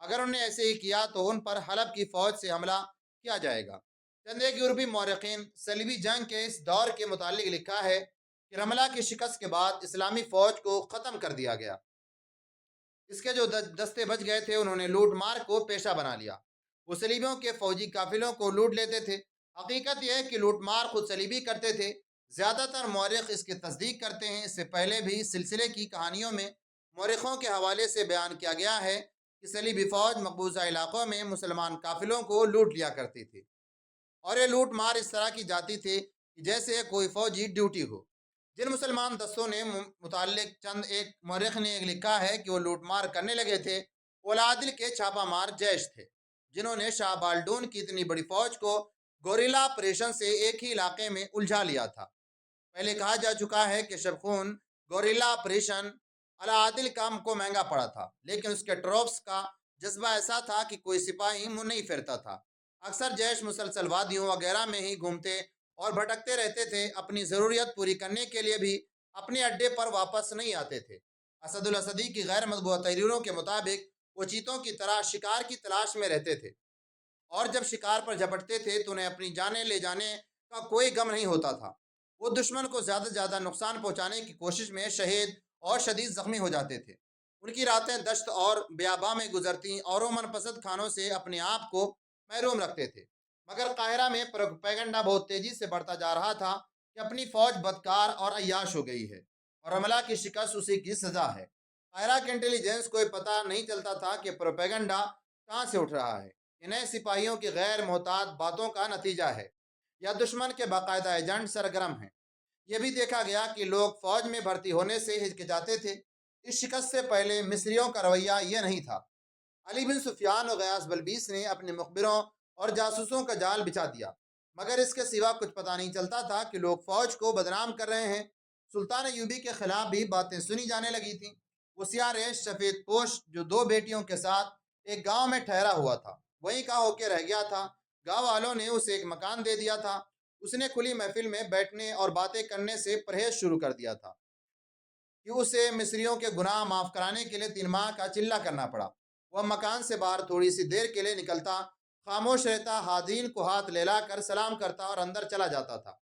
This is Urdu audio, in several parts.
اگر انہوں نے ایسے ہی کیا تو ان پر حلب کی فوج سے حملہ کیا جائے گا۔ چند ایک یورپی مورخین صلیبی جنگ کے اس دور کے متعلق لکھا ہے کہ رملہ کی شکست کے بعد اسلامی فوج کو ختم کر دیا گیا۔ اس کے جو دستے بچ گئے تھے انہوں نے لوٹ مار کو پیشہ بنا لیا۔ وہ صلیبیوں کے فوجی قافلوں کو لوٹ لیتے تھے۔ حقیقت یہ ہے کہ لوٹ مار خود صلیبی کرتے تھے۔ زیادہ تر مورخ اس کی تصدیق کرتے ہیں۔ اس سے پہلے بھی سلسلے کی کہانیوں میں مورخوں کے حوالے سے بیان کیا گیا ہے کہ صلیبی فوج مقبوضہ علاقوں میں مسلمان قافلوں کو لوٹ لیا کرتی تھی، اور یہ لوٹ مار اس طرح کی جاتی تھی کہ جیسے کوئی فوجی ڈیوٹی ہو۔ جن مسلمان دستوں نے متعلق چند ایک مورخ نے لکھا ہے کہ وہ لوٹ مار کرنے لگے تھے، وہ العادل کے چھاپا مار جیش تھے، جنہوں نے شاہ بالڈون کی اتنی بڑی فوج کو گوریلا آپریشن سے ایک ہی علاقے میں الجھا لیا تھا۔ پہلے کہا جا چکا ہے کہ شب خون گوریلا آپریشن العادل کام کو مہنگا پڑا تھا، لیکن اس کے ٹروپس کا جذبہ ایسا تھا کہ کوئی سپاہی منہ نہیں پھیرتا تھا۔ اکثر جیش مسلسل وادیوں وغیرہ میں ہی گھومتے اور بھٹکتے رہتے تھے، اپنی ضروریت پوری کرنے کے لیے بھی اپنے اڈے پر واپس نہیں آتے تھے۔ اسد الاسدی کی غیر مطبوعہ تحریروں کے مطابق وہ چیتوں کی طرح شکار کی تلاش میں رہتے تھے، اور جب شکار پر جھپٹتے تھے تو انہیں اپنی جانیں لے جانے کا کوئی غم نہیں ہوتا تھا۔ وہ دشمن کو زیادہ سے زیادہ نقصان پہنچانے کی کوشش میں شہید اور شدید زخمی ہو جاتے تھے۔ ان کی راتیں دشت اور بیاباں میں گزرتی اور وہ من پسند کھانوں سے اپنے آپ کو محروم رکھتے تھے۔ مگر قاہرہ میں پروپیگنڈا بہت تیزی سے بڑھتا جا رہا تھا کہ اپنی فوج بدکار اور عیاش ہو گئی ہے، اور رملہ کی شکست اسی کی سزا ہے۔ قاہرہ کے انٹیلیجنس کو پتہ نہیں چلتا تھا کہ پروپیگنڈا کہاں سے اٹھ رہا ہے، یہ نئے سپاہیوں کی غیر محتاط باتوں کا نتیجہ ہے یا دشمن کے باقاعدہ ایجنٹ سرگرم ہیں۔ یہ بھی دیکھا گیا کہ لوگ فوج میں بھرتی ہونے سے ہچکچاتے تھے۔ اس شکست سے پہلے مصریوں کا رویہ یہ نہیں تھا۔ علی بن سفیان اور غیاث بلبیس نے اپنے مخبروں اور جاسوسوں کا جال بچھا دیا، مگر اس کے سوا کچھ پتہ نہیں چلتا تھا کہ لوگ فوج کو بدنام کر رہے ہیں۔ سلطان ایوبی کے خلاف بھی باتیں سنی جانے لگی تھیں۔ وہ سیاہ ریش سفید پوش جو دو بیٹیوں کے ساتھ ایک گاؤں میں ٹھہرا ہوا تھا، وہیں کا ہو کے رہ گیا تھا۔ گاؤں والوں نے اسے ایک مکان دے دیا تھا۔ اس نے کھلی محفل میں بیٹھنے اور باتیں کرنے سے پرہیز شروع کر دیا تھا کہ اسے مصریوں کے گناہ معاف کرانے کے لیے 3 ماہ کا چلہ کرنا پڑا۔ وہ مکان سے باہر تھوڑی سی دیر کے لیے نکلتا، خاموش رہتا، حاضرین کو ہاتھ لہلا کر سلام کرتا اور اندر چلا جاتا تھا۔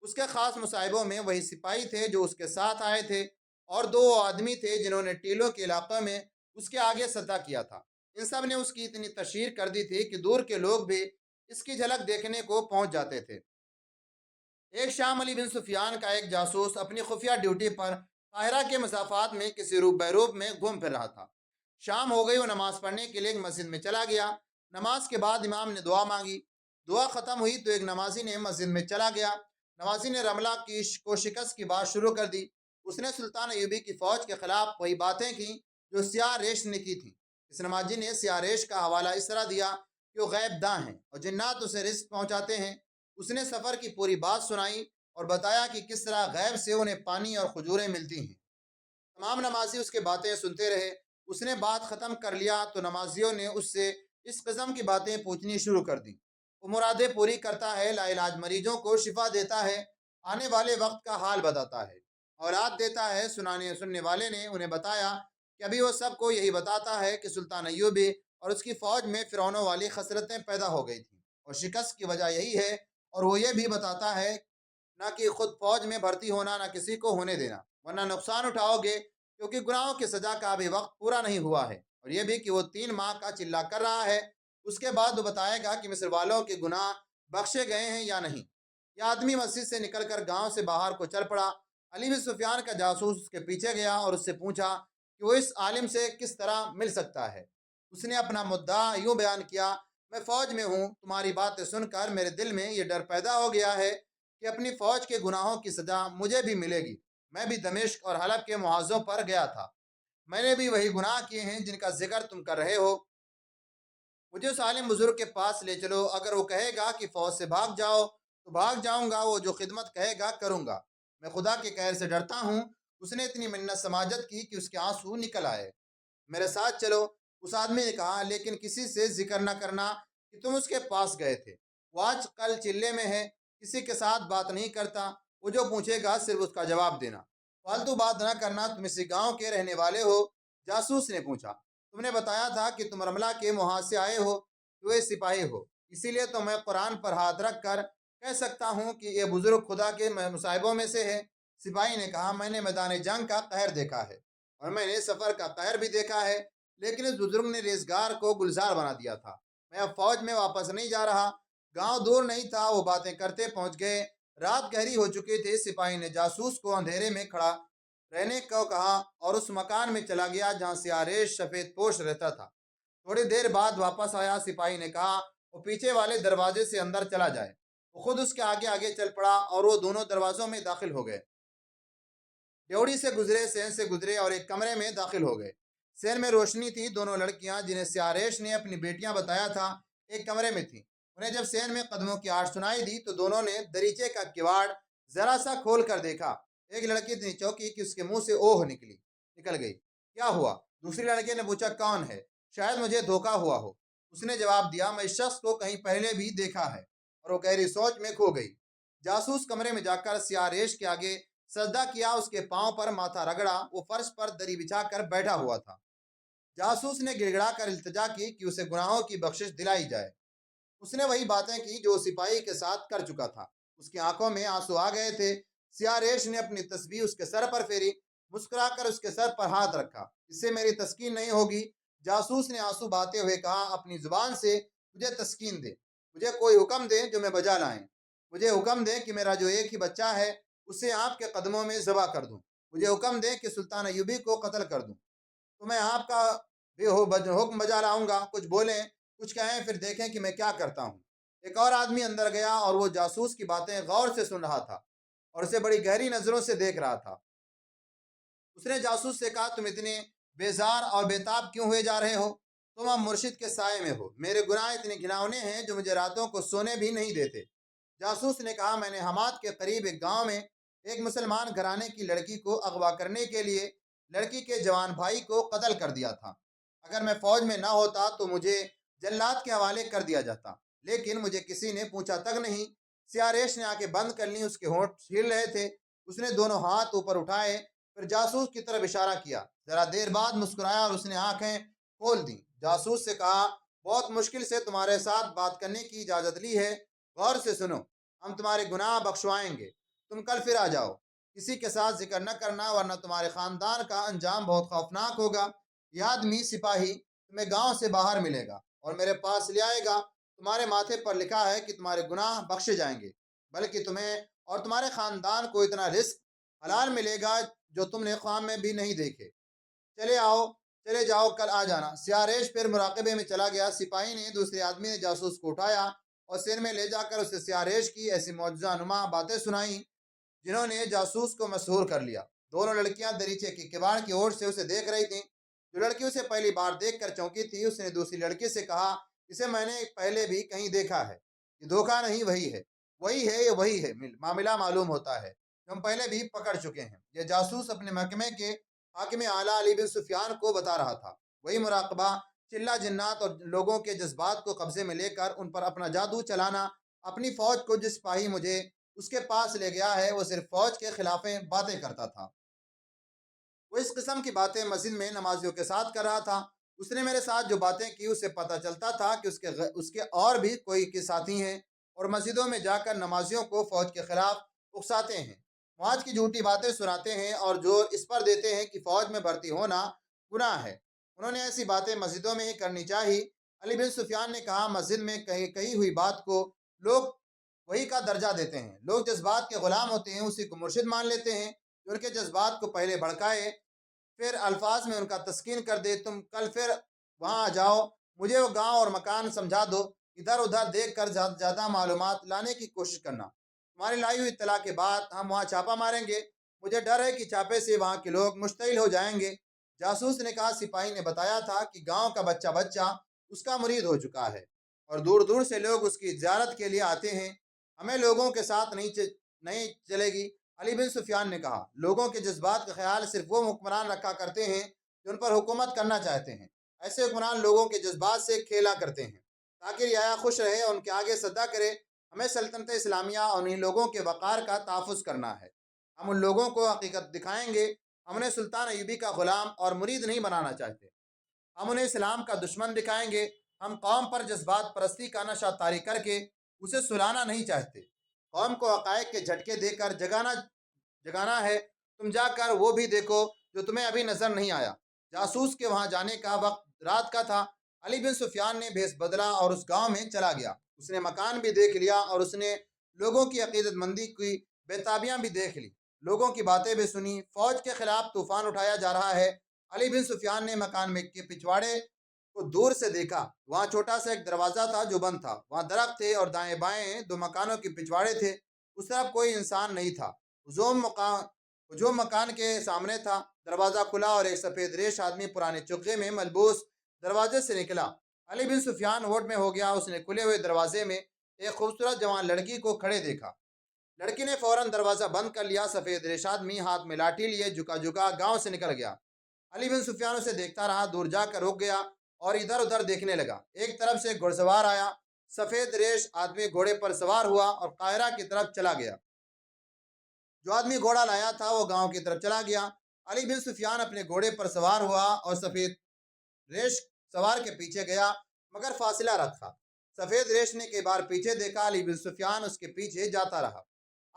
اس کے خاص مصاحبوں میں وہی سپاہی تھے جو اس کے ساتھ آئے تھے، اور 2 آدمی تھے جنہوں نے ٹیلوں کے علاقے میں اس کے آگے سطح کیا تھا۔ ان سب نے اس کی اتنی تشہیر کر دی تھی کہ دور کے لوگ بھی اس کی جھلک دیکھنے کو پہنچ جاتے تھے۔ ایک شام علی بن سفیان کا ایک جاسوس اپنی خفیہ ڈیوٹی پر قاہرہ کے مسافات میں کسی روب بیروب میں گھوم پھر رہا تھا۔ شام ہو گئی، وہ نماز پڑھنے کے لیے ایک مسجد میں چلا گیا۔ نماز کے بعد امام نے دعا مانگی۔ دعا ختم ہوئی تو ایک نمازی نے مسجد میں چلا گیا۔ نمازی نے رملہ کو شکست کی بات شروع کر دی۔ اس نے سلطان ایوبی کی فوج کے خلاف وہی باتیں کی جو سیاہ ریش نے کی تھیں۔ اس نمازی نے سیاہ ریش کا حوالہ اس طرح دیا کہ وہ غیب داں ہیں اور جنات اسے رزق پہنچاتے ہیں۔ اس نے سفر کی پوری بات سنائی اور بتایا کہ کس طرح غیب سے انہیں پانی اور کھجوریں ملتی ہیں۔ تمام نمازی اس کے باتیں سنتے رہے۔ اس نے بات ختم کر لیا تو نمازیوں نے اس سے اس قسم کی باتیں پوچھنی شروع کر دیں۔ وہ مرادیں پوری کرتا ہے، لا علاج مریضوں کو شفا دیتا ہے، آنے والے وقت کا حال بتاتا ہے، اولاد دیتا ہے۔ سننے والے نے انہیں بتایا کہ ابھی وہ سب کو یہی بتاتا ہے کہ سلطان ایوبی اور اس کی فوج میں فرعونوں والی خصلتیں پیدا ہو گئی تھیں، اور شکست کی وجہ یہی ہے۔ اور وہ یہ بھی بتاتا ہے نہ کہ خود فوج میں بھرتی ہونا، نہ کسی کو ہونے دینا، ورنہ نقصان اٹھاؤ گے، کیونکہ گناہوں کی سزا کا ابھی وقت پورا نہیں ہوا ہے۔ اور یہ بھی کہ وہ 3 ماہ کا چلہ کر رہا ہے۔ اس کے بعد وہ بتائے گا کہ مصر والوں کے گناہ بخشے گئے ہیں یا نہیں۔ یہ آدمی مسجد سے نکل کر گاؤں سے باہر کو چل پڑا۔ علی بن سفیان کا جاسوس اس کے پیچھے گیا اور اس سے پوچھا کہ وہ اس عالم سے کس طرح مل سکتا ہے۔ اس نے اپنا مدعا یوں بیان کیا: میں فوج میں ہوں، تمہاری باتیں سن کر میرے دل میں یہ ڈر پیدا ہو گیا ہے کہ اپنی فوج کے گناہوں کی سزا مجھے بھی ملے گی۔ میں بھی دمشق اور حلب کے محاذوں پر گیا تھا، میں نے بھی وہی گناہ کیے ہیں جن کا ذکر تم کر رہے ہو۔ مجھے اس عالم بزرگ کے پاس لے چلو، اگر وہ کہے گا کہ فوج سے بھاگ جاؤ تو بھاگ جاؤں گا، وہ جو خدمت کہے گا کروں گا۔ میں خدا کے قہر سے ڈرتا ہوں۔ اس نے اتنی منت سماجت کی کہ اس کے آنسو نکل آئے۔ میرے ساتھ چلو، اس آدمی نے کہا، لیکن کسی سے ذکر نہ کرنا کہ تم اس کے پاس گئے تھے۔ وہ آج کل چلے میں ہے، کسی کے ساتھ بات نہیں کرتا، وہ جو پوچھے گا صرف اس کا جواب دینا، فالتو بات نہ کرنا۔ تم اسی گاؤں کے رہنے والے ہو؟ جاسوس نے پوچھا۔ تم نے بتایا تھا کہ تم رملہ کے محاذ سے آئے ہو، تو یہ سپاہی ہو، اسی لیے تو میں قرآن پر ہاتھ رکھ کر کہہ سکتا ہوں کہ یہ بزرگ خدا کے مصائبوں میں سے ہے۔ سپاہی نے کہا، میں نے میدان جنگ کا قہر دیکھا ہے اور میں نے سفر کا قہر بھی دیکھا ہے، لیکن اس بزرگ نے ریزگار کو گلزار بنا دیا تھا۔ میں اب فوج میں واپس نہیں جا رہا۔ گاؤں دور نہیں تھا، وہ باتیں کرتے پہنچ گئے۔ رات گہری ہو چکی تھی۔ سپاہی نے جاسوس کو اندھیرے میں کھڑا رہنے کو کہا اور اس مکان میں چلا گیا جہاں سیاریش سفید پوش رہتا تھا۔ تھوڑی دیر بعد واپس آیا۔ سپاہی نے کہا وہ پیچھے والے دروازے سے اندر چلا جائے۔ وہ خود اس کے آگے آگے چل پڑا اور وہ دونوں دروازوں میں داخل ہو گئے۔ ڈیوڑی سے گزرے، سین سے گزرے اور ایک کمرے میں داخل ہو گئے۔ سین میں روشنی تھی۔ دونوں لڑکیاں جنہیں سیاریش نے اپنی بیٹیاں بتایا تھا ایک کمرے میں تھیں۔ انہیں جب سین میں قدموں کی آہٹ سنائی دی تو دونوں نے دریچے کا کواڑ ذرا سا کھول کر دیکھا۔ ایک لڑکی اتنی چوکی کہ اس کے منہ سے اوہ نکل گئی۔ کیا ہوا؟ دوسری لڑکی نے پوچھا، کون ہے؟ شاید مجھے دھوکا ہوا ہو۔ اس نے جواب دیا، میں اس شخص کو کہیں پہلے بھی دیکھا ہے، اور وہ گہری سوچ میں کھو گئی۔ جاسوس کمرے میں جا کر سیاریش کے آگے سجدہ کیا، اس کے پاؤں پر ماتھا رگڑا۔ وہ فرش پر دری بچھا کر بیٹھا ہوا تھا۔ جاسوس نے گڑ گڑا کر التجا کی کہ اسے گناہوں کی بخشش دلائی جائے۔ اس نے وہی باتیں کی جو سپاہی کے ساتھ کر چکا تھا۔ اس کی آنکھوں میں آنسو آ گئے تھے۔ سیاریش نے اپنی تسبیح اس کے سر پر پھیری، مسکرا کر اس کے سر پر ہاتھ رکھا۔ اس سے میری تسکین نہیں ہوگی۔ جاسوس نے آنسو بہاتے ہوئے کہا، اپنی زبان سے مجھے تسکین دے، مجھے کوئی حکم دے جو میں بجا لائیں۔ مجھے حکم دے کہ میرا جو ایک ہی بچہ ہے اسے آپ کے قدموں میں ذبح کر دوں۔ مجھے حکم دے کہ سلطان ایوبی کو قتل کر دوں، تو میں آپ کا بھی حکم بجا لاؤں گا۔ کچھ بولیں، کچھ کہیں، پھر دیکھیں کہ میں کیا کرتا ہوں۔ ایک اور آدمی اندر گیا اور وہ جاسوس کی باتیں غور سے سن رہا تھا اور اسے بڑی گہری نظروں سے دیکھ رہا تھا۔ اس نے جاسوس سے کہا، تم اتنے بیزار اور بیتاب کیوں ہوئے جا رہے ہو؟ تم اب مرشد کے سائے میں ہو۔ میرے گناہ اتنے گھناؤنے ہیں جو مجھے راتوں کو سونے بھی نہیں دیتے۔ جاسوس نے کہا، میں نے حماد کے قریب ایک گاؤں میں ایک مسلمان گھرانے کی لڑکی کو اغوا کرنے کے لیے لڑکی کے جوان بھائی کو قتل کر دیا تھا۔ اگر میں فوج میں نہ ہوتا تو مجھے جلاد کے حوالے کر دیا جاتا، لیکن مجھے کسی نے پوچھا تک نہیں۔ سیاریش نے آنکھیں بند کر لیں، اس کے ہونٹ ہل رہے تھے۔ اس نے دونوں ہاتھ اوپر اٹھائے، پھر جاسوس کی طرف اشارہ کیا۔ ذرا دیر بعد مسکرایا اور اس نے آنکھیں کھول دیں۔ جاسوس سے کہا، بہت مشکل سے تمہارے ساتھ بات کرنے کی اجازت لی ہے، غور سے سنو۔ ہم تمہارے گناہ بخشوائیں گے، تم کل پھر آ جاؤ۔ کسی کے ساتھ ذکر نہ کرنا، ورنہ تمہارے خاندان کا انجام بہت خوفناک ہوگا۔ یہ آدمی سپاہی تمہیں گاؤں سے باہر ملے گا اور میرے پاس لے آئے گا۔ تمہارے ماتھے پر لکھا ہے کہ تمہارے گناہ بخشے جائیں گے، بلکہ تمہیں اور تمہارے خاندان کو اتنا رزق حلال ملے گا جو تم نے خواب میں بھی نہیں دیکھے۔ چلے جاؤ، کل آ جانا۔ سیاریش پھر مراقبے میں چلا گیا۔ سپاہی نے دوسرے آدمی نے جاسوس کو اٹھایا اور سین میں لے جا کر اسے سیاریش کی ایسی معجزہ نما باتیں سنائیں جنہوں نے جاسوس کو مسحور کر لیا۔ دونوں لڑکیاں دریچے کے کباڑ کی اور سے اسے دیکھ رہی تھیں۔ جو لڑکی اسے پہلی بار دیکھ کر چونکی تھی، اس نے دوسری لڑکی سے کہا، اسے میں نے پہلے بھی کہیں دیکھا ہے، یہ دھوکہ نہیں، وہی ہے، معاملہ معلوم ہوتا ہے جو ہم پہلے بھی پکڑ چکے ہیں۔ یہ جاسوس اپنے محکمے کے حاکم اعلیٰ علی بن سفیان کو بتا رہا تھا۔ وہی مراقبہ، چلہ جنات اور لوگوں کے جذبات کو قبضے میں لے کر ان پر اپنا جادو چلانا۔ اپنی فوج کو جس سپاہی مجھے اس کے پاس لے گیا ہے، وہ صرف فوج کے خلاف باتیں کرتا تھا۔ وہ اس قسم کی باتیں مسجد میں نمازیوں کے ساتھ کر رہا تھا۔ اس نے میرے ساتھ جو باتیں کی، اسے پتہ چلتا تھا کہ اس کے اور بھی کوئی کے ساتھی ہیں اور مسجدوں میں جا کر نمازیوں کو فوج کے خلاف اکساتے ہیں، معاذ کی جھوٹی باتیں سناتے ہیں اور زور اس پر دیتے ہیں کہ فوج میں بھرتی ہونا گناہ ہے۔ انہوں نے ایسی باتیں مسجدوں میں ہی کرنی چاہیے۔ علی بن سفیان نے کہا، مسجد میں کہی ہوئی بات کو لوگ وہی کا درجہ دیتے ہیں۔ لوگ جذبات کے غلام ہوتے ہیں، اسی کو مرشد مان لیتے ہیں جو ان کے جذبات کو پہلے بھڑکائے، پھر الفاظ میں ان کا تسکین کر دے۔ تم کل پھر وہاں آ جاؤ، مجھے وہ گاؤں اور مکان سمجھا دو۔ ادھر ادھر دیکھ کر زیادہ معلومات لانے کی کوشش کرنا۔ تمہاری لائی ہوئی اطلاع کے بعد ہم وہاں چھاپا ماریں گے۔ مجھے ڈر ہے کہ چھاپے سے وہاں کے لوگ مشتعل ہو جائیں گے۔ جاسوس نے کہا، سپاہی نے بتایا تھا کہ گاؤں کا بچہ اس کا مرید ہو چکا ہے اور دور دور سے لوگ اس کی زیارت کے لیے آتے ہیں۔ ہمیں لوگوں کے ساتھ نہیں چلے گی۔ علی بن سفیان نے کہا، لوگوں کے جذبات کا خیال صرف وہ حکمران رکھا کرتے ہیں جو ان پر حکومت کرنا چاہتے ہیں۔ ایسے حکمران لوگوں کے جذبات سے کھیلا کرتے ہیں تاکہ رعایا خوش رہے اور ان کے آگے سجدہ کرے۔ ہمیں سلطنت اسلامیہ اور ان لوگوں کے وقار کا تحفظ کرنا ہے۔ ہم ان لوگوں کو حقیقت دکھائیں گے۔ ہم نے سلطان ایوبی کا غلام اور مرید نہیں بنانا چاہتے۔ ہم انہیں اسلام کا دشمن دکھائیں گے۔ ہم قوم پر جذبات پرستی کا نشہ طاری کر کے اسے سلانا نہیں چاہتے۔ قوم کو حقائق کے جھٹکے دے کر جگانا ہے۔ تم جا کر وہ بھی دیکھو جو تمہیں ابھی نظر نہیں آیا۔ جاسوس کے وہاں جانے کا وقت رات کا تھا۔ علی بن سفیان نے بھیس بدلا اور اس گاؤں میں چلا گیا۔ اس نے مکان بھی دیکھ لیا اور اس نے لوگوں کی عقیدت مندی کی بےتابیاں بھی دیکھ لی، لوگوں کی باتیں بھی سنی۔ فوج کے خلاف طوفان اٹھایا جا رہا ہے۔ علی بن سفیان نے مکان میں کے پچھواڑے کو دور سے دیکھا۔ وہاں چھوٹا سا ایک دروازہ تھا جو بند تھا۔ وہاں درخت تھے اور دائیں بائیں دو مکانوں کے پچھواڑے تھے۔ اس طرف کوئی انسان نہیں تھا۔ ہجوم مکان کے سامنے تھا۔ دروازہ کھلا اور ایک سفید ریش آدمی پرانے چغے میں ملبوس دروازے سے نکلا۔ علی بن سفیان ہوٹ میں ہو گیا۔ اس نے کھلے ہوئے دروازے میں ایک خوبصورت جوان لڑکی کو کھڑے دیکھا۔ لڑکی نے فوراً دروازہ بند کر لیا۔ سفید ریش آدمی ہاتھ میں لاٹھی لیے جھکا جھکا گاؤں سے نکل گیا۔ علی بن سفیان اسے دیکھتا رہا۔ دور جا کر رک گیا اور ادھر ادھر دیکھنے لگا۔ ایک طرف سے ایک گھڑ سوار آیا۔ سفید ریش آدمی گھوڑے پر سوار ہوا اور قاہرہ کی طرف چلا گیا۔ جو آدمی گھوڑا لایا تھا وہ گاؤں کی طرف چلا گیا۔ علی بن سفیان اپنے گھوڑے پر سوار ہوا اور سفید ریش سوار کے پیچھے گیا، مگر فاصلہ رکھا۔ سفید ریش نے کئی بار پیچھے دیکھا۔ علی بن سفیان اس کے پیچھے جاتا رہا۔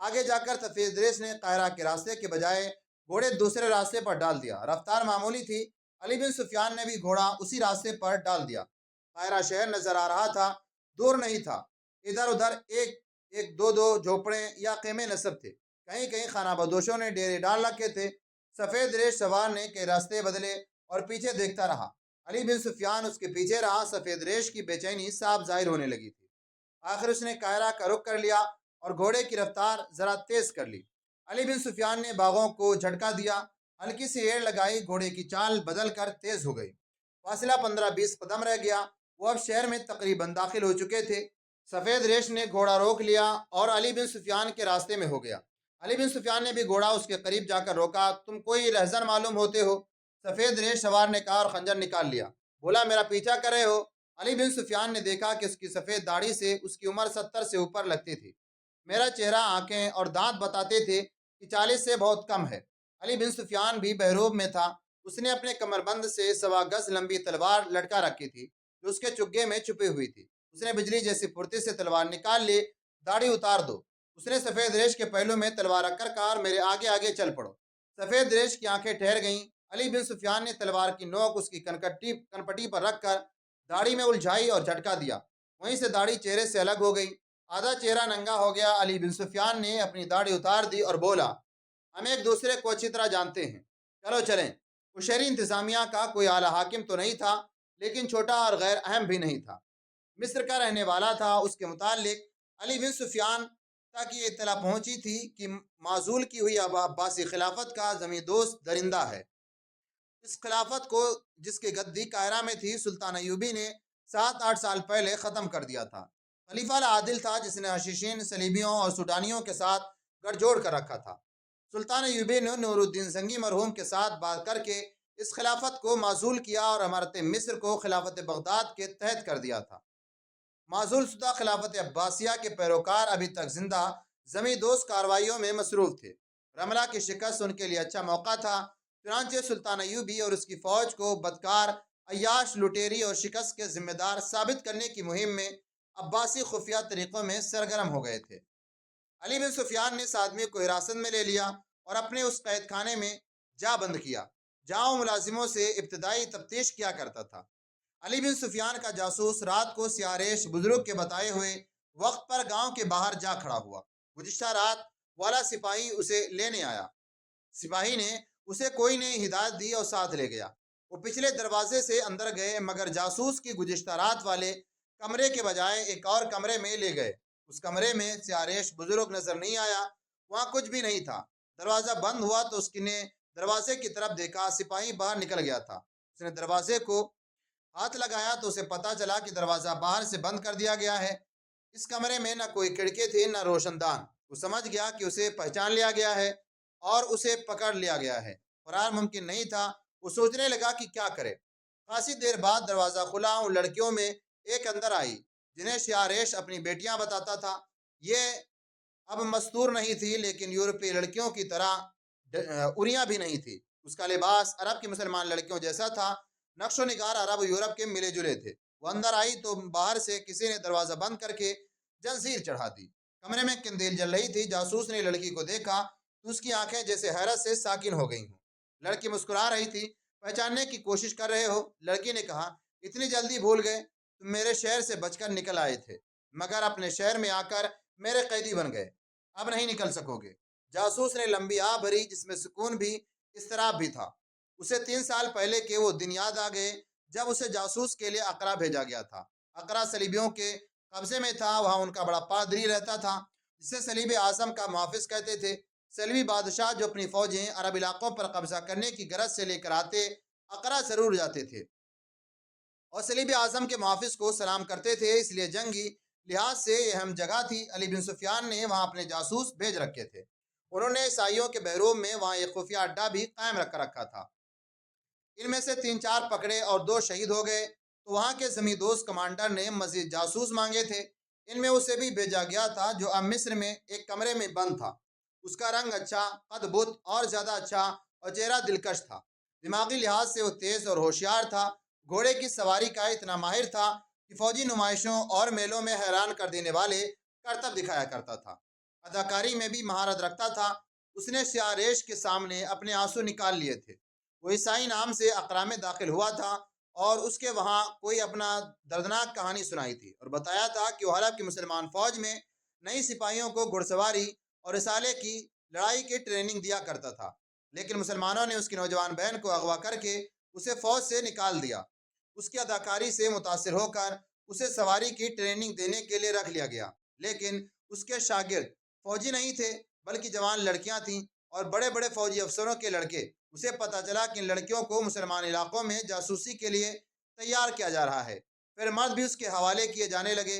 آگے جا کر سفید ریش نے قاہرہ کے راستے کے بجائے گھوڑے دوسرے راستے پر ڈال دیا۔ رفتار معمولی تھی۔ علی بن سفیان نے بھی گھوڑا اسی راستے پر ڈال دیا۔ قاہرہ شہر نظر آ رہا تھا، دور نہیں تھا۔ ادھر ادھر ایک دو جھوپڑے یا خیمے نصب تھے۔ کہیں کہیں خانہ بدوشوں نے ڈیرے ڈال رکھے تھے۔ سفید ریش سوار نے کئی راستے بدلے اور پیچھے دیکھتا رہا۔ علی بن سفیان اس کے پیچھے رہا۔ سفید ریش کی بے چینی صاف ظاہر ہونے لگی تھی۔ آخر اس نے قاہرہ کا رخ کر لیا اور گھوڑے کی رفتار ذرا تیز کر لی۔ علی بن سفیان نے باغوں کو جھٹکا دیا، ہلکی سی ایڑ لگائی، گھوڑے کی چال بدل کر تیز ہو گئی۔ فاصلہ 15-20 قدم رہ گیا۔ وہ اب شہر میں تقریباً داخل ہو چکے تھے۔ سفید ریش نے گھوڑا روک لیا اور علی بن سفیان کے راستے میں ہو گیا۔ علی بن سفیان نے بھی گھوڑا اس کے قریب جا کر روکا۔ تم کوئی رہزن معلوم ہوتے ہو؟ سفید ریش سوار نے کہا اور خنجر نکال لیا۔ بولا میرا پیچھا کر رہے ہو؟ علی بن سفیان نے دیکھا کہ اس کی سفید داڑھی سے اس کی عمر 70 سے اوپر لگتی تھی۔ میرا چہرہ، آنکھیں اور دانت بتاتے تھے کہ 40 سے بہت کم ہے۔ علی بن سفیان بھی بحروب میں تھا۔ اس نے اپنے کمر بند سے 1.25 گز لمبی تلوار لٹکا رکھی تھی جو اس کے چگے میں چھپی ہوئی تھی۔ اس نے بجلی جیسی پھرتی سے تلوار نکال لی۔ داڑھی اتار دو۔ اس نے سفید ریش کے پہلو میں تلوار رکھ کر کہا، میرے آگے آگے چل پڑو۔ سفید ریش کی آنکھیں ٹھہر گئیں۔ علی بن سفیان نے تلوار کی نوک اس کی کنپٹی پر رکھ کر داڑھی میں الجھائی اور جھٹکا دیا۔ وہیں سے داڑھی چہرے سے الگ ہو گئی۔ آدھا چہرہ ننگا ہو گیا۔ علی بن سفیان نے اپنی داڑھی اتار دی اور بولا، ہم ایک دوسرے کو اچھی طرح جانتے ہیں، چلو چلیں۔ وہ شہری انتظامیہ کا کوئی اعلیٰ حاکم تو نہیں تھا، لیکن چھوٹا اور غیر اہم بھی نہیں تھا۔ مصر کا رہنے والا تھا۔ اس کے متعلق علی بن سفیان تک یہ اطلاع پہنچی تھی کہ معزول کی ہوئی عباسی خلافت کا زمین دوست درندہ ہے۔ اس خلافت کو جس کی گدی قاہرہ میں تھی، سلطان ایوبی نے 7-8 سال پہلے ختم کر دیا تھا۔ خلیفہ العادل تھا جس نے حشیشین، صلیبیوں اور سوڈانیوں کے ساتھ گٹھ جوڑ کر رکھا تھا۔ سلطان ایوبی نے نور الدین زنگی مرحوم کے ساتھ بات کر کے اس خلافت کو معزول کیا اور امارت مصر کو خلافت بغداد کے تحت کر دیا تھا۔ معزول شدہ خلافت عباسیہ کے پیروکار ابھی تک زندہ زمین دوست کارروائیوں میں مصروف تھے۔ رملہ کی شکست ان کے لیے اچھا موقع تھا۔ چنانچہ سلطان ایوبی اور اس کی فوج کو بدکار، عیاش، لٹیری اور شکست کے ذمہ دار ثابت کرنے کی مہم میں عباسی خفیہ طریقوں میں سرگرم ہو گئے تھے۔ علی بن سفیان نے اس آدمی کو حراست میں لے لیا اور اپنے اس قید خانے میں جا بند کیا جہاں وہ ملازموں سے ابتدائی تفتیش کیا کرتا تھا۔ علی بن سفیان کا جاسوس رات کو سیاہ ریش بزرگ کے بتائے ہوئے وقت پر گاؤں کے باہر جا کھڑا ہوا۔ گزشتہ رات والا سپاہی اسے لینے آیا۔ سپاہی نے اسے کوئی نے ہدایت دی اور ساتھ لے گیا۔ وہ پچھلے دروازے سے اندر گئے، مگر جاسوس کی گزشتہ رات والے کمرے کے بجائے ایک اور کمرے میں لے گئے۔ اس کمرے میں سیاہ ریش بزرگ نظر نہیں آیا۔ وہاں کچھ بھی نہیں تھا۔ دروازہ بند ہوا تو اس نے دروازے کی طرف دیکھا۔ سپاہی باہر نکل گیا تھا۔ اس نے دروازے کو ہاتھ لگایا تو اسے پتا چلا کہ دروازہ باہر سے بند کر دیا گیا ہے۔ اس کمرے میں نہ کوئی کھڑکی تھی نہ روشن دان۔ وہ سمجھ گیا کہ اسے پہچان لیا گیا ہے اور اسے پکڑ لیا گیا ہے۔ فرار ممکن نہیں تھا۔ وہ سوچنے لگا کہ کیا کرے۔ خاصی دیر بعد دروازہ کھلا۔ ان لڑکیوں میں ایک اندر آئی جنہیں سیاہ ریش اپنی بیٹیاں بتاتا تھا۔ یہ اب مستور نہیں تھی، لیکن یورپی لڑکیوں کی طرح اریاں بھی نہیں تھی۔ اس کا لباس عرب کی مسلمان لڑکیوں جیسا تھا۔ نقش و نگار عرب و یورپ کے ملے جلے تھے۔ وہ اندر آئی تو باہر سے کسی نے دروازہ بند کر کے جنزیر چڑھا دی۔ کمرے میں کندیل جل رہی تھی۔ جاسوس نے لڑکی کو دیکھا تو اس کی آنکھیں جیسے حیرت سے ساکن ہو گئی ہوں۔ لڑکی مسکرا رہی تھی۔ پہچاننے کی کوشش کر رہے ہو؟ لڑکی نے کہا۔ اتنی جلدی بھول گئے؟ تم میرے شہر سے بچ کر نکل آئے تھے، مگر اپنے شہر میں آ کر میرے قیدی بن گئے۔ اب نہیں نکل سکو گے۔ جاسوس نے لمبی آہ بھری جس میں سکون بھی اضطراب بھی تھا۔ اسے 3 سال پہلے کے وہ دن یاد آ گئے جب اسے جاسوس کے لیے اقرا بھیجا گیا تھا۔ اقرا صلیبیوں کے قبضے میں تھا۔ وہاں ان کا بڑا پادری رہتا تھا جسے صلیب اعظم کا محافظ کہتے تھے۔ صلیبی بادشاہ جو اپنی فوجیں عرب علاقوں پر قبضہ کرنے کی غرض سے لے کر آتے، اقرا ضرور جاتے تھے اور صلیب اعظم کے محافظ کو سلام کرتے تھے۔ اس لیے جنگی لحاظ سے یہ اہم جگہ تھی۔ علی بن سفیان نے وہاں اپنے جاسوس بھیج رکھے تھے۔ انہوں نے عیسائیوں کے بحروم میں وہاں ایک خفیہ اڈا بھی قائم رکھا تھا۔ ان میں سے 3-4 پکڑے اور 2 شہید ہو گئے تو وہاں کے زمیں دوست کمانڈر نے مزید جاسوس مانگے تھے۔ ان میں اسے بھی بھیجا گیا تھا جو اب مصر میں ایک کمرے میں بند تھا۔ اس کا رنگ اچھا، قد بت اور زیادہ اچھا اور چہرہ دلکش تھا۔ دماغی لحاظ سے وہ تیز اور ہوشیار تھا۔ گھوڑے کی سواری کا اتنا ماہر تھا کہ فوجی نمائشوں اور میلوں میں حیران کر دینے والے کرتب دکھایا کرتا تھا۔ اداکاری میں بھی مہارت رکھتا تھا۔ اس نے سیاہ ریش کے سامنے اپنے آنسو نکال لیے تھے۔ وہ عیسائی نام سے اقرا میں داخل ہوا تھا اور اس کے وہاں کوئی اپنا دردناک کہانی سنائی تھی اور بتایا تھا کہ وہ حلب کی مسلمان فوج میں نئی سپاہیوں کو گھڑ سواری اور رسالے کی لڑائی کی ٹریننگ دیا کرتا تھا، لیکن مسلمانوں نے اس کی نوجوان بہن کو اغوا کر کے اسے فوج سے نکال دیا۔ اس کی اداکاری سے متاثر ہو کر اسے سواری کی ٹریننگ دینے کے لیے رکھ لیا گیا، لیکن اس کے شاگرد فوجی نہیں تھے بلکہ جوان لڑکیاں تھیں اور بڑے بڑے فوجی افسروں کے لڑکے۔ اسے پتہ چلا کہ ان لڑکیوں کو مسلمان علاقوں میں جاسوسی کے لیے تیار کیا جا رہا ہے۔ پھر مرد بھی اس کے حوالے کیے جانے لگے۔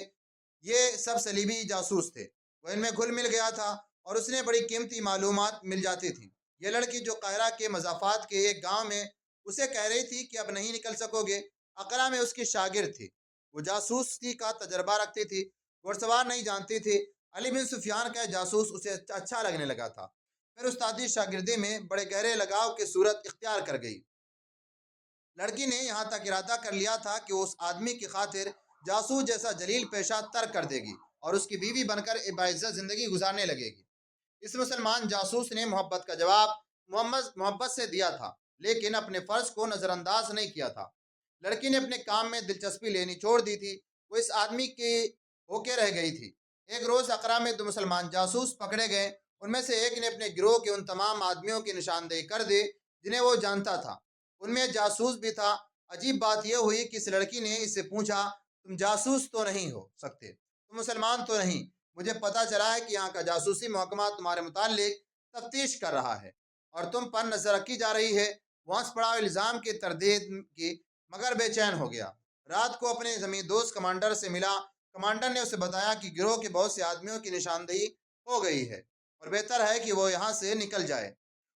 یہ سب صلیبی جاسوس تھے۔ وہ ان میں گھل مل گیا تھا اور اس نے بڑی قیمتی معلومات مل جاتی تھیں۔ یہ لڑکی جو قاہرہ کے مضافات کے ایک گاؤں میں اسے کہہ رہی تھی کہ اب نہیں نکل سکو گے، اقرا میں اس کی شاگرد تھی۔ وہ جاسوسی کا تجربہ رکھتی تھی، گھڑ سوار نہیں جانتی تھی۔ علی بن سفیان کا جاسوس اسے اچھا لگنے لگا تھا۔ پھر استادی شاگردی میں بڑے گہرے لگاؤ کی صورت اختیار کر گئی۔ لڑکی نے یہاں تک ارادہ کر لیا تھا کہ وہ اس آدمی کی خاطر جاسوس جیسا جلیل پیشہ ترک کر دے گی اور اس کی بیوی بن کر باعزت زندگی گزارنے لگے گی۔ اس مسلمان جاسوس نے محبت کا جواب محبت سے دیا تھا، لیکن اپنے فرض کو نظر انداز نہیں کیا تھا۔ لڑکی نے اپنے کام میں دلچسپی لینی چھوڑ دی تھی۔ وہ اس آدمی کی ہو کے رہ گئی تھی۔ ایک روز اقرا میں 2 مسلمان جاسوس پکڑے گئے۔ ان میں سے ایک نے اپنے گروہ کے ان تمام آدمیوں کی نشاندہی کر دی جنہیں وہ جانتا تھا۔ ان میں جاسوس بھی تھا۔ عجیب بات یہ ہوئی کہ اس لڑکی نے اس سے پوچھا، تم جاسوس تو نہیں ہو سکتے، تم مسلمان تو نہیں؟ مجھے پتا چلا ہے کہ یہاں کا جاسوسی محکمہ تمہارے متعلق تفتیش کر رہا ہے اور تم پر نظر رکھی جا رہی ہے۔ وہ ہنس پڑا الزام کی تردید کی، مگر بے چین ہو گیا۔ رات کو اپنے زمین دوست کمانڈر سے ملا۔ کمانڈر نے اسے بتایا کہ گروہ کے بہت سے آدمیوں کی نشاندہی ہو گئی ہے اور بہتر ہے کہ وہ یہاں سے نکل جائے۔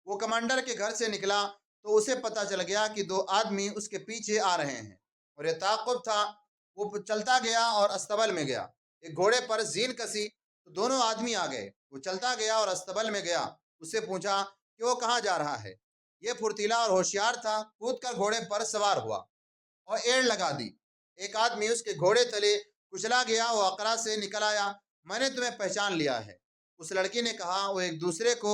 وہ کمانڈر کے گھر سے نکلا تو اسے پتا چل گیا کہ 2 آدمی اس کے پیچھے آ رہے ہیں اور یہ تعاقب تھا۔ وہ چلتا گیا اور استبل میں گیا۔ ایک گھوڑے پر زین کسی تو دونوں آدمی آ گئے۔ وہ چلتا گیا اور استبل میں گیا۔ اس سے پوچھا کہ وہ کہاں جا رہا ہے۔ یہ پھرتیلا اور ہوشیار تھا۔ کود کر گھوڑے پر سوار ہوا اور ایڑ لگا دی۔ ایک آدمی اس کے گھوڑے تلے کچلا گیا۔ وہ اقرا سے نکل آیا، میں نے تمہیں پہچان لیا ہے۔ اس لڑکی نے کہا۔ وہ ایک دوسرے کو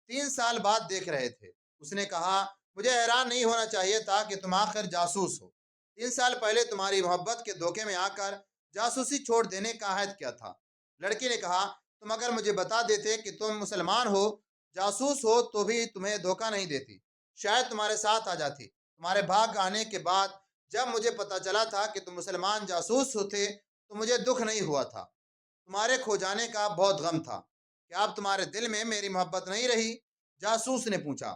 3 سال بعد دیکھ رہے تھے۔ اس نے کہا، مجھے حیران نہیں ہونا چاہیے تھا کہ تم آخر جاسوس ہو۔ 3 سال پہلے تمہاری محبت کے دھوکے میں آ کر جاسوسی چھوڑ دینے کا عہد کیا تھا۔ لڑکی نے کہا، تم اگر مجھے بتا دیتے کہ تم مسلمان ہو، جاسوس ہو، تو بھی تمہیں دھوکہ نہیں دیتی، شاید تمہارے ساتھ آ جاتی۔ تمہارے بھاگ آنے کے بعد جب مجھے پتا چلا تھا کہ تم مسلمان جاسوس ہوتے تو مجھے دکھ نہیں ہوا تھا۔ تمہارے کھو جانے کا بہت غم تھا۔ کیا اب تمہارے دل میں میری محبت نہیں رہی؟ جاسوس نے پوچھا۔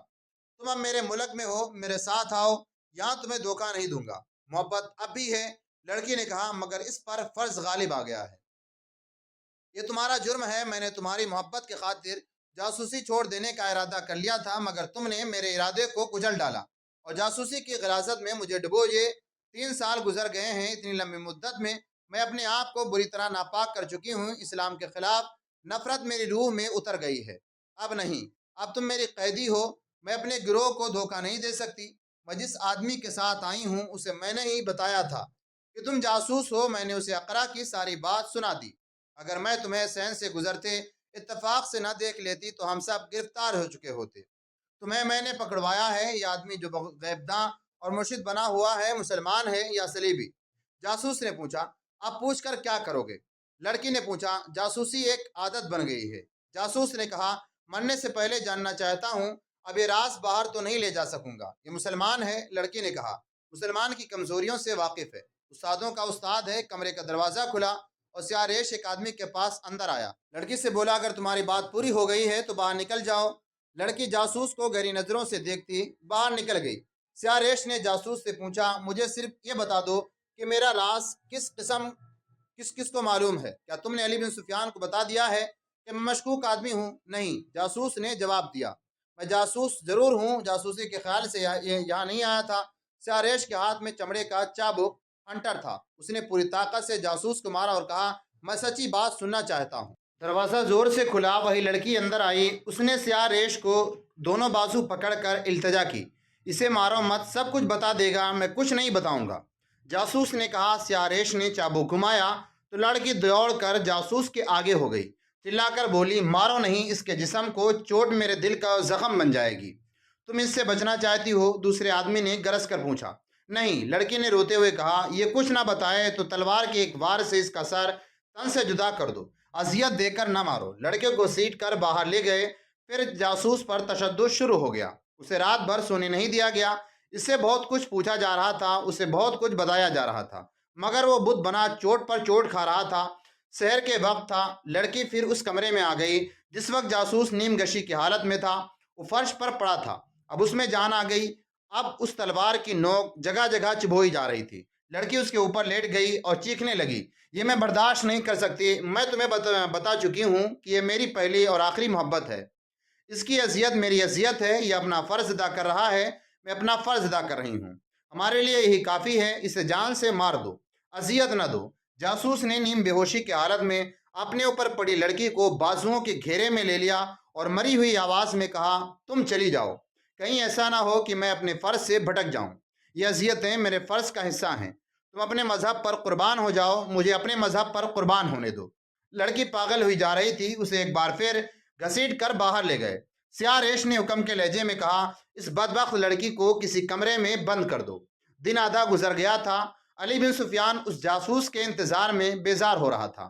تم اب میرے ملک میں ہو، میرے ساتھ آؤ، یہاں تمہیں دھوکہ نہیں دوں گا۔ محبت اب بھی ہے، لڑکی نے کہا، مگر اس پر فرض غالب آ گیا ہے۔ یہ تمہارا جرم ہے۔ میں نے تمہاری محبت کی خاطر جاسوسی چھوڑ دینے کا ارادہ کر لیا تھا، مگر تم نے میرے ارادے کو کچل ڈالا اور جاسوسی کی غلاظت میں مجھے ڈبوئے۔ 3 سال گزر گئے ہیں۔ اتنی لمبی مدت میں میں اپنے آپ کو بری طرح ناپاک کر چکی ہوں۔ اسلام کے خلاف نفرت میری روح میں اتر گئی ہے۔ اب نہیں، اب تم میری قیدی ہو۔ میں اپنے گروہ کو دھوکہ نہیں دے سکتی۔ میں جس آدمی کے ساتھ آئی ہوں اسے میں نے ہی بتایا تھا کہ تم جاسوس ہو۔ میں نے اسے اقرا کی ساری بات سنا دی۔ اگر میں تمہیں سین سے گزرتے اتفاق سے نہ دیکھ لیتی تو ہم سب گرفتار ہو چکے ہوتے۔ تمہیں میں نے پکڑوایا ہے۔ یہ آدمی جو غیبداں اور مرشد بنا ہوا ہے مسلمان ہے یا صلیبی؟ جاسوس نے پوچھا۔ اب پوچھ کر کیا کرو گے؟ لڑکی نے پوچھا۔ جاسوسی ایک عادت بن گئی ہے۔ جاسوس نے کہا، مرنے سے پہلے جاننا چاہتا ہوں۔ اب یہ راز باہر تو نہیں لے جا سکوں گا۔ یہ مسلمان ہے؟ لڑکی نے کہا۔ مسلمان کی کمزوریوں سے واقف ہے، استادوں کا استاد ہے۔ کمرے کا دروازہ کھلا اور سیاہ ریش ایک آدمی کے پاس اندر آیا۔ لڑکی سے بولا، اگر تمہاری بات پوری ہو گئی ہے تو باہر نکل جاؤ۔ لڑکی جاسوس کو گہری نظروں سے دیکھتی باہر نکل گئی۔ سیاہ ریش نے جاسوس سے پوچھا، مجھے صرف یہ بتا دو کہ میرا راز کس کو معلوم ہے؟ کیا تم نے علی بن سفیان کو بتا دیا ہے کہ میں مشکوک آدمی ہوں؟ نہیں، جاسوس نے جواب دیا۔ میں جاسوس ضرور ہوں، جاسوسی کے خیال سے یہاں نہیں آیا تھا۔ سیاہ ریش کے ہاتھ میں چمڑے کا چابک ہنٹر تھا۔ اس نے پوری طاقت سے جاسوس کو مارا اور کہا، میں سچی بات سننا چاہتا ہوں۔ دروازہ زور سے کھلا، وہی لڑکی اندر آئی۔ اس نے سیاہ ریش کو دونوں بازو پکڑ کر التجا کی، اسے مارو مت، سب کچھ بتا دے گا۔ میں کچھ نہیں بتاؤں گا، جاسوس نے کہا۔ سیاہ ریش نے چابک گھمایا تو لڑکی دوڑ کر جاسوس کے آگے ہو گئی، چلا کر بولی، مارو نہیں، اس کے جسم کو چوٹ میرے دل کا زخم بن جائے گی۔ تم اس سے بچنا چاہتی ہو؟ دوسرے آدمی نے گرج کر پوچھا۔ نہیں، لڑکی نے روتے ہوئے کہا، یہ کچھ نہ بتائے تو تلوار کے ایک وار سے اس کا سر تن سے جدا کر دو، اذیت دے کر نہ مارو۔ لڑکے کو سیٹ کر باہر لے گئے۔ پھر جاسوس پر تشدد شروع ہو گیا۔ اسے رات بھر سونے نہیں دیا گیا۔ اس سے بہت کچھ پوچھا جا رہا تھا، اسے بہت کچھ بتایا جا رہا تھا، مگر وہ بت بنا چوٹ پر چوٹ کھا رہا تھا۔ سحر کے وقت تھا۔ لڑکی پھر اس کمرے میں آ گئی جس وقت جاسوس نیم گشی کی حالت میں تھا۔ وہ فرش پر پڑا تھا۔ اب اس میں جان آ گئی۔ اب اس تلوار کی نوک جگہ جگہ چبھوئی جا رہی تھی۔ لڑکی اس کے اوپر لیٹ گئی اور چیخنے لگی، یہ میں برداشت نہیں کر سکتی۔ میں تمہیں بتا چکی ہوں کہ یہ میری پہلی اور آخری محبت ہے۔ اس کی اذیت میری اذیت ہے۔ یہ اپنا فرض ادا کر رہا ہے، میں اپنا فرض ادا کر رہی ہوں۔ ہمارے لیے یہی کافی ہے، اسے جان سے مار دو، اذیت نہ دو۔ جاسوس نے نیم بے ہوشی کی حالت میں اپنے اوپر پڑی لڑکی کو بازوؤں کے گھیرے میں لے لیا اور مری ہوئی آواز میں کہا، تم چلی جاؤ، کہیں ایسا نہ ہو کہ میں اپنے فرض سے بھٹک جاؤں۔ یہ اذیتیں میرے فرض کا حصہ ہیں۔ تم اپنے مذہب پر قربان ہو جاؤ، مجھے اپنے مذہب پر قربان ہونے دو۔ لڑکی پاگل ہوئی جا رہی تھی، اسے ایک بار پھر گھسیٹ کر باہر لے گئے۔ سیاہ ریش نے حکم کے لہجے میں کہا، اس بدبخت لڑکی کو کسی کمرے میں بند کر دو۔ دن آدھا گزر گیا تھا۔ علی بن سفیان اس جاسوس کے انتظار میں بیزار ہو رہا تھا۔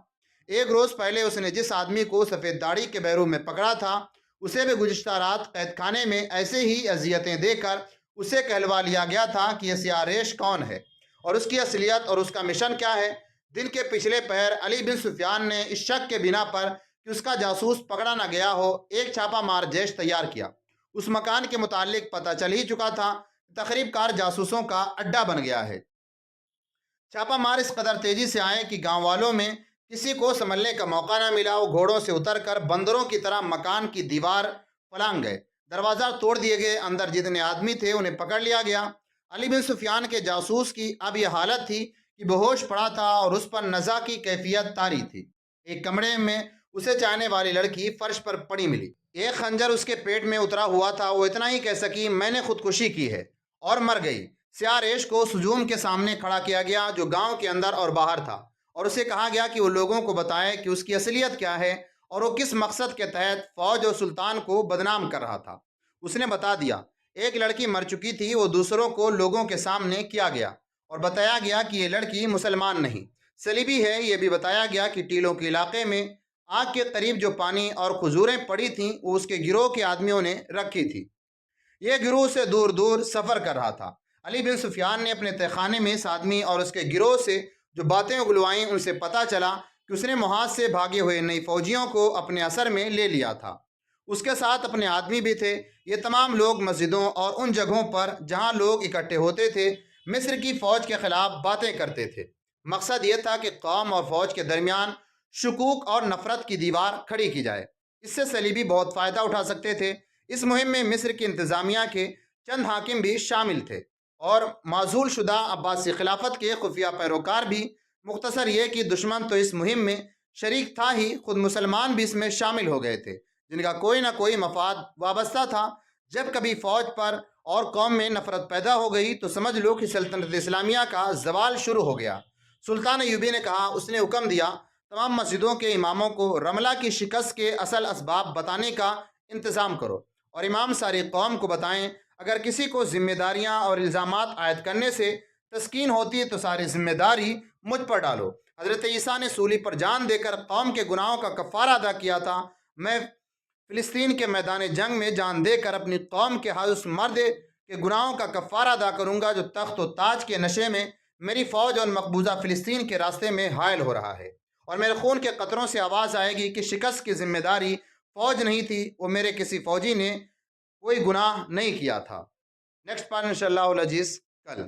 ایک روز پہلے اس نے جس آدمی کو سفید داڑھی کے بیرو میں پکڑا تھا، اسے بھی گزشتہ رات قید خانے میں ایسے ہی اذیتیں دے کر اسے کہلوا لیا گیا تھا کہ یہ سیاہ ریش کون ہے اور اس کی اصلیت اور اس کا مشن کیا ہے۔ دن کے پچھلے پہر علی بن سفیان نے اس شک کے بنا پر کہ اس کا جاسوس پکڑا نہ گیا ہو، ایک چھاپا مار جیش تیار کیا۔ اس مکان کے متعلق پتہ چل ہی چکا تھا، تقریب کار جاسوسوں کا اڈا بن گیا ہے۔ چھاپا مار اس قدر تیزی سے آئے کہ گاؤں والوں میں کسی کو سنبھلنے کا موقع نہ ملا۔ وہ گھوڑوں سے اتر کر بندروں کی طرح مکان کی دیوار پلانگ گئے۔ دروازہ توڑ دیے گئے۔ اندر جتنے آدمی تھے انہیں پکڑ لیا گیا۔ علی بن سفیان کے جاسوس کی اب یہ حالت تھی کہ بے ہوش پڑا تھا اور اس پر نزع کی کیفیت طاری تھی۔ ایک کمرے میں اسے چاہنے والی لڑکی فرش پر پڑی ملی۔ ایک خنجر اس کے پیٹ میں اترا ہوا تھا۔ وہ اتنا ہی کہہ سکی، میں نے خودکشی کی ہے، اور مر گئی۔ سیاہ ریش کو سجون کے سامنے کھڑا کیا گیا جو گاؤں کے اندر اور باہر تھا، اور اسے کہا گیا کہ وہ لوگوں کو بتائے کہ اس کی اصلیت کیا ہے اور وہ کس مقصد کے تحت فوج اور سلطان کو بدنام کر رہا تھا۔ اس نے بتا دیا، ایک لڑکی مر چکی تھی، وہ دوسروں کو لوگوں کے سامنے کیا گیا اور بتایا گیا کہ یہ لڑکی مسلمان نہیں، صلیبی ہے۔ یہ بھی بتایا گیا کہ ٹیلوں کے علاقے میں آگ کے قریب جو پانی اور کھجوریں پڑی تھیں وہ اس کے گروہ کے آدمیوں نے رکھی تھی۔ یہ گروہ سے دور دور سفر کر رہا تھا۔ علی بن سفیان نے اپنے تہخانے میں اس آدمی اور اس کے گروہ سے جو باتیں اگلوائیں، ان سے پتہ چلا کہ اس نے محاذ سے بھاگے ہوئے نئی فوجیوں کو اپنے اثر میں لے لیا تھا۔ اس کے ساتھ اپنے آدمی بھی تھے۔ یہ تمام لوگ مسجدوں اور ان جگہوں پر جہاں لوگ اکٹھے ہوتے تھے مصر کی فوج کے خلاف باتیں کرتے تھے۔ مقصد یہ تھا کہ قوم اور فوج کے درمیان شکوک اور نفرت کی دیوار کھڑی کی جائے۔ اس سے صلیبی بہت فائدہ اٹھا سکتے تھے۔ اس مہم میں مصر کی انتظامیہ کے چند حاکم بھی شامل تھے اور معزول شدہ عباسی خلافت کے خفیہ پیروکار بھی۔ مختصر یہ کہ دشمن تو اس مہم میں شریک تھا ہی، خود مسلمان بھی اس میں شامل ہو گئے تھے جن کا کوئی نہ کوئی مفاد وابستہ تھا۔ جب کبھی فوج پر اور قوم میں نفرت پیدا ہو گئی تو سمجھ لو کہ سلطنت اسلامیہ کا زوال شروع ہو گیا۔ سلطان ایوبی نے کہا، اس نے حکم دیا تمام مسجدوں کے اماموں کو رملہ کی شکست کے اصل اسباب بتانے کا انتظام کرو اور امام ساری قوم کو بتائیں، اگر کسی کو ذمہ داریاں اور الزامات عائد کرنے سے تسکین ہوتی ہے تو ساری ذمہ داری مجھ پر ڈالو۔ حضرت عیسیٰ نے سولی پر جان دے کر قوم کے گناہوں کا کفارہ ادا کیا تھا۔ میں فلسطین کے میدان جنگ میں جان دے کر اپنی قوم کے ہر اس مرد کے گناہوں کا کفارہ ادا کروں گا جو تخت و تاج کے نشے میں میری فوج اور مقبوضہ فلسطین کے راستے میں حائل ہو رہا ہے، اور میرے خون کے قطروں سے آواز آئے گی کہ شکست کی ذمہ داری فوج نہیں تھی، وہ میرے کسی فوجی نے کوئی گناہ نہیں کیا تھا۔ نیکسٹ پارٹ انشاءاللہ العزیز کل۔